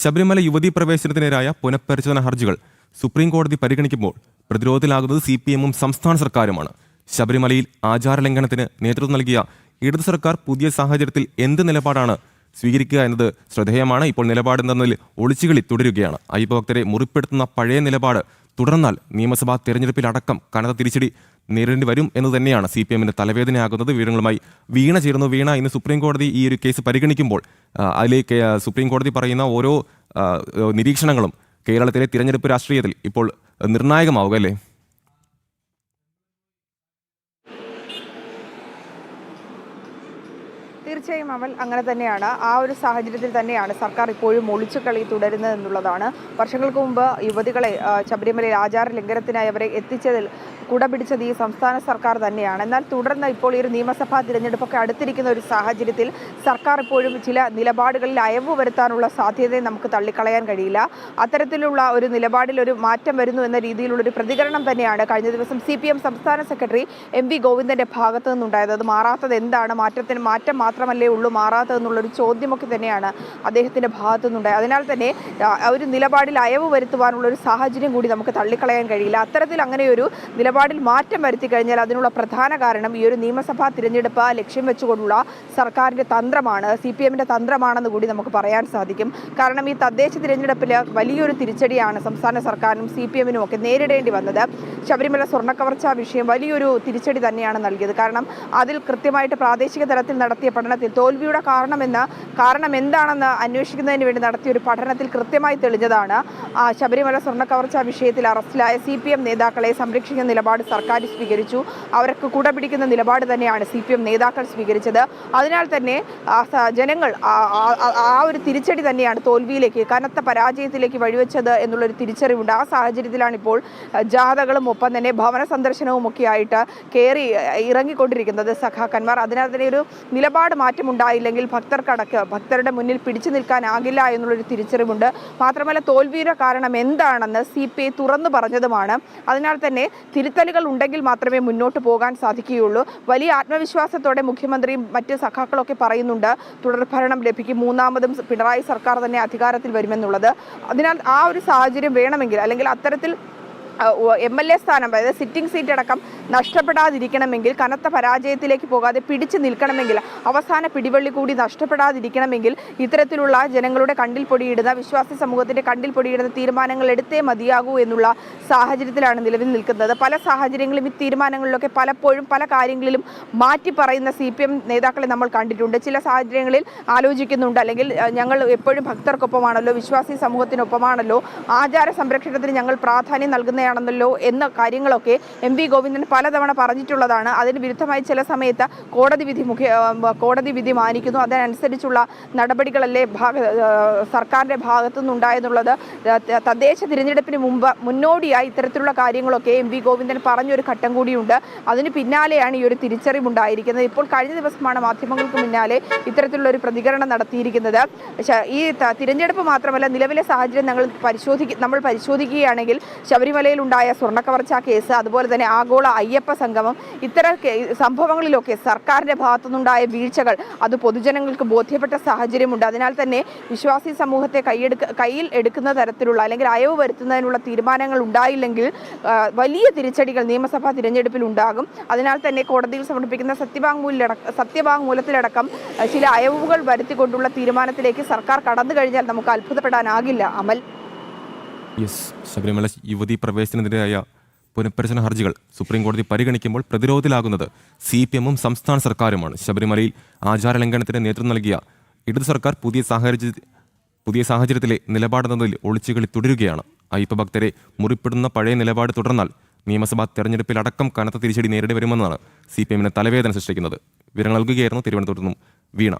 ശബരിമല യുവതീ പ്രവേശനത്തിനെതിരായ പുനഃപരിശോധന ഹർജികൾ സുപ്രീം കോടതി പരിഗണിക്കുമ്പോൾ പ്രതിരോധത്തിലാകുന്നത് CPM-ഉം സംസ്ഥാന സർക്കാരുമാണ്. ശബരിമലയിൽ ആചാരലംഘനത്തിന് നേതൃത്വം നൽകിയ ഇടതു സർക്കാർ പുതിയ സാഹചര്യത്തിൽ എന്ത് നിലപാടാണ് സ്വീകരിക്കുക എന്നത് ശ്രദ്ധേയമാണ്. ഇപ്പോൾ നിലപാടെന്നതിൽ ഒളിച്ചുകളി തുടരുകയാണ്. അയ്യപ്പഭക്തരെ മുറിപ്പെടുത്തുന്ന പഴയ നിലപാട് തുടർന്നാൽ നിയമസഭാ തെരഞ്ഞെടുപ്പിലടക്കം കനത്ത തിരിച്ചടി നേരിടേണ്ടി വരും എന്ന് തന്നെയാണ് CPM-ന്റെ തലവേദനയാകുന്നത്. വിവരങ്ങളുമായി വീണ ചേർന്നു. വീണ, ഇന്ന് സുപ്രീം കോടതി ഈ ഒരു കേസ് പരിഗണിക്കുമ്പോൾ അതിലേക്ക് സുപ്രീം കോടതി പറയുന്ന ഓരോ നിരീക്ഷണങ്ങളും കേരളത്തിലെ തിരഞ്ഞെടുപ്പ് രാഷ്ട്രീയത്തിൽ ഇപ്പോൾ നിർണായകമാവുക അല്ലേ? തീർച്ചയായും അമൽ, അങ്ങനെ തന്നെയാണ്. ആ ഒരു സാഹചര്യത്തിൽ തന്നെയാണ് സർക്കാർ ഇപ്പോഴും ഒളിച്ചുകളി തുടരുന്നത് എന്നുള്ളതാണ്. വർഷങ്ങൾക്ക് മുമ്പ് യുവതികളെ ശബരിമലയിൽ ആചാര ലംഘനത്തിനായി അവരെ എത്തിച്ചതിൽ കുടപിടിച്ചത് ഈ സംസ്ഥാന സർക്കാർ തന്നെയാണ്. എന്നാൽ തുടർന്ന് ഇപ്പോൾ ഈ ഒരു നിയമസഭാ തിരഞ്ഞെടുപ്പൊക്കെ അടുത്തിരിക്കുന്ന ഒരു സാഹചര്യത്തിൽ സർക്കാർ ഇപ്പോഴും ചില നിലപാടുകളിൽ അയവ് വരുത്താനുള്ള സാധ്യതയെ നമുക്ക് തള്ളിക്കളയാൻ കഴിയില്ല. അത്തരത്തിലുള്ള ഒരു നിലപാടിൽ ഒരു മാറ്റം വരുന്നു എന്ന രീതിയിലുള്ളൊരു പ്രതികരണം തന്നെയാണ് കഴിഞ്ഞ ദിവസം CPM സംസ്ഥാന സെക്രട്ടറി MV ഗോവിന്ദന്റെ ഭാഗത്തു നിന്നുണ്ടായത്. അത് മാറാത്തത് എന്താണ്, മാറ്റം മാത്രമല്ലേ ഉള്ളൂ മാറാത്തതെന്നുള്ളൊരു ചോദ്യമൊക്കെ തന്നെയാണ് അദ്ദേഹത്തിന്റെ ഭാഗത്തു നിന്നുണ്ടായത്. അതിനാൽ തന്നെ ഒരു നിലപാടിൽ അയവ് വരുത്തുവാനുള്ള ഒരു സാഹചര്യം കൂടി നമുക്ക് തള്ളിക്കളയാൻ കഴിയില്ല. അത്തരത്തിൽ അങ്ങനെയൊരു നിലപാടിൽ മാറ്റം വരുത്തി കഴിഞ്ഞാൽ അതിനുള്ള പ്രധാന കാരണം ഈ ഒരു നിയമസഭാ തിരഞ്ഞെടുപ്പ് ലക്ഷ്യം വെച്ചുകൊണ്ടുള്ള സർക്കാരിന്റെ തന്ത്രമാണ്, CPM-ന്റെ തന്ത്രമാണെന്ന് കൂടി നമുക്ക് പറയാൻ സാധിക്കും. കാരണം ഈ തദ്ദേശ തിരഞ്ഞെടുപ്പിൽ വലിയൊരു തിരിച്ചടിയാണ് സംസ്ഥാന സർക്കാരിനും CPM-നും ഒക്കെ നേരിടേണ്ടി വന്നത്. ശബരിമല സ്വർണ്ണക്കവർച്ചാ വിഷയം വലിയൊരു തിരിച്ചടി തന്നെയാണ് നൽകിയത്. കാരണം അതിൽ കൃത്യമായിട്ട് പ്രാദേശിക തലത്തിൽ നടത്തിയ പഠനത്തിൽ തോൽവിയുടെ കാരണം എന്താണെന്ന് അന്വേഷിക്കുന്നതിന് വേണ്ടി നടത്തിയ ഒരു പഠനത്തിൽ കൃത്യമായി തെളിഞ്ഞതാണ് ശബരിമല സ്വർണ്ണക്കവർച്ചാ വിഷയത്തിൽ അറസ്റ്റിലായ CPM നേതാക്കളെ സംരക്ഷിക്കുന്ന നിലപാട് സർക്കാർ സ്വീകരിച്ചു. അവർക്ക് കുടപിടിക്കുന്ന നിലപാട് തന്നെയാണ് CPM നേതാക്കൾ സ്വീകരിച്ചത്. അതിനാൽ തന്നെ ജനങ്ങൾ ആ ഒരു തിരിച്ചടി തന്നെയാണ് തോൽവിയിലേക്ക്, കനത്ത പരാജയത്തിലേക്ക് വഴിവെച്ചത് എന്നുള്ളൊരു തിരിച്ചറിവുണ്ട്. ആ സാഹചര്യത്തിലാണ് ഇപ്പോൾ ജാഥകളും ഒപ്പം തന്നെ ഭവന സന്ദർശനവും ഒക്കെ ആയിട്ട് ഇറങ്ങിക്കൊണ്ടിരിക്കുന്നത് സഖാക്കന്മാർ. അതിനാൽ തന്നെ ഒരു നിലപാട് മാറ്റമുണ്ടായില്ലെങ്കിൽ ഭക്തരുടെ മുന്നിൽ പിടിച്ചു നിൽക്കാനാകില്ല എന്നുള്ളൊരു തിരിച്ചറിവുണ്ട്. മാത്രമല്ല തോൽവിയുടെ കാരണം എന്താണെന്ന് CPI തുറന്നു പറഞ്ഞതുമാണ്. അതിനാൽ തന്നെ തിരുത്തലുകൾ ഉണ്ടെങ്കിൽ മാത്രമേ മുന്നോട്ട് പോകാൻ സാധിക്കുകയുള്ളൂ. വലിയ ആത്മവിശ്വാസത്തോടെ മുഖ്യമന്ത്രിയും മറ്റ് സഖാക്കളൊക്കെ പറയുന്നുണ്ട് തുടർഭരണം ലഭിക്കും, മൂന്നാമതും പിണറായി സർക്കാർ തന്നെ അധികാരത്തിൽ വരുമെന്നുള്ളത്. അതിനാൽ ആ ഒരു സാഹചര്യം വേണമെങ്കിൽ, അല്ലെങ്കിൽ അത്തരത്തിൽ MLA സ്ഥാനം, അതായത് സിറ്റിംഗ് സീറ്റ് അടക്കം നഷ്ടപ്പെടാതിരിക്കണമെങ്കിൽ, കനത്ത പരാജയത്തിലേക്ക് പോകാതെ പിടിച്ചു നിൽക്കണമെങ്കിൽ, അവസാന പിടിവള്ളി കൂടി നഷ്ടപ്പെടാതിരിക്കണമെങ്കിൽ ഇത്തരത്തിലുള്ള ജനങ്ങളുടെ കണ്ണിൽ പൊടിയിടുന്ന, വിശ്വാസി സമൂഹത്തിന്റെ കണ്ണിൽ പൊടിയിടുന്ന തീരുമാനങ്ങൾ എടുത്തേ മതിയാകൂ എന്നുള്ള സാഹചര്യത്തിലാണ് നിലവിൽ നിൽക്കുന്നത്. പല സാഹചര്യങ്ങളും ഈ തീരുമാനങ്ങളിലൊക്കെ പലപ്പോഴും പല കാര്യങ്ങളിലും മാറ്റി പറയുന്ന CPM നേതാക്കളെ നമ്മൾ കണ്ടിട്ടുണ്ട്. ചില സാഹചര്യങ്ങളിൽ ആലോചിക്കുന്നുണ്ട്, അല്ലെങ്കിൽ ഞങ്ങൾ എപ്പോഴും ഭക്തർക്കൊപ്പമാണല്ലോ, വിശ്വാസി സമൂഹത്തിനൊപ്പമാണല്ലോ, ആചാര സംരക്ഷണത്തിന് ഞങ്ങൾ പ്രാധാന്യം നൽകുന്നതാണെന്നല്ലോ എന്ന കാര്യങ്ങളൊക്കെ MV ഗോവിന്ദൻ പലതവണ പറഞ്ഞിട്ടുള്ളതാണ്. അതിന് വിരുദ്ധമായി ചില സമയത്ത് കോടതി വിധി മാനിക്കുന്നു. അതിനനുസരിച്ചുള്ള നടപടികളല്ലേ സർക്കാരിന്റെ ഭാഗത്തു നിന്നുണ്ടായെന്നുള്ളത് തദ്ദേശ തിരഞ്ഞെടുപ്പിന് മുന്നോടിയായി ഇത്തരത്തിലുള്ള കാര്യങ്ങളൊക്കെ MV ഗോവിന്ദൻ പറഞ്ഞൊരു ഘട്ടം കൂടിയുണ്ട്. അതിന് പിന്നാലെയാണ് ഈ ഒരു തിരിച്ചറിവുണ്ടായിരിക്കുന്നത്. ഇപ്പോൾ കഴിഞ്ഞ ദിവസമാണ് മാധ്യമങ്ങൾക്ക് മുന്നാലെ ഇത്തരത്തിലുള്ള ഒരു പ്രതികരണം നടത്തിയിരിക്കുന്നത്. ഈ തിരഞ്ഞെടുപ്പ് മാത്രമല്ല, നിലവിലെ സാഹചര്യം നമ്മൾ പരിശോധിക്കുകയാണെങ്കിൽ ശബരിമലയിൽ ഉണ്ടായ സ്വർണ്ണക്കവർച്ചാ കേസ്, അതുപോലെ തന്നെ ആഗോള അയ്യപ്പ സംഗമം, ഇത്തരം സംഭവങ്ങളിലൊക്കെ സർക്കാരിന്റെ ഭാഗത്തുനിന്നുണ്ടായ വീഴ്ചകൾ അത് പൊതുജനങ്ങൾക്ക് ബോധ്യപ്പെട്ട സാഹചര്യമുണ്ട്. അതിനാൽ തന്നെ വിശ്വാസി സമൂഹത്തെ കയ്യിൽ എടുക്കുന്ന തരത്തിലുള്ള, അല്ലെങ്കിൽ അയവ് വരുത്തുന്നതിനുള്ള തീരുമാനങ്ങൾ ഉണ്ടായില്ലെങ്കിൽ വലിയ തിരിച്ചടികൾ നിയമസഭാ തിരഞ്ഞെടുപ്പിൽ ഉണ്ടാകും. അതിനാൽ തന്നെ കോടതിയിൽ സമർപ്പിക്കുന്ന സത്യവാങ്മൂലത്തിലടക്കം ചില അയവുകൾ വരുത്തിക്കൊണ്ടുള്ള തീരുമാനത്തിലേക്ക് സർക്കാർ കടന്നു കഴിഞ്ഞാൽ നമുക്ക് അത്ഭുതപ്പെടാനാകില്ല. അമൽ, ശബരിമല യുവതീ പ്രവേശനത്തിനെതിരായ പുനഃപരിശോധന ഹർജികൾ സുപ്രീം കോടതി പരിഗണിക്കുമ്പോൾ പ്രതിരോധത്തിലാകുന്നത് CPM-ഉം സംസ്ഥാന സർക്കാരുമാണ്. ശബരിമലയിൽ ആചാരലംഘനത്തിന് നേതൃത്വം നൽകിയ ഇടതു സർക്കാർ പുതിയ സാഹചര്യത്തിലെ നിലപാടെന്നതിൽ ഒളിച്ചുകളി തുടരുകയാണ്. അയ്യപ്പഭക്തരെ മുറിപ്പെടുന്ന പഴയ നിലപാട് തുടർന്നാൽ നിയമസഭാ തെരഞ്ഞെടുപ്പിലടക്കം കനത്ത തിരിച്ചടി നേരിടേണ്ടി വരുമെന്നാണ് CPM-നെ തലവേദന സൃഷ്ടിക്കുന്നത്. വിവരങ്ങൾ നൽകുകയായിരുന്നു തിരുവനന്തപുരത്ത് നിന്നും വീണ.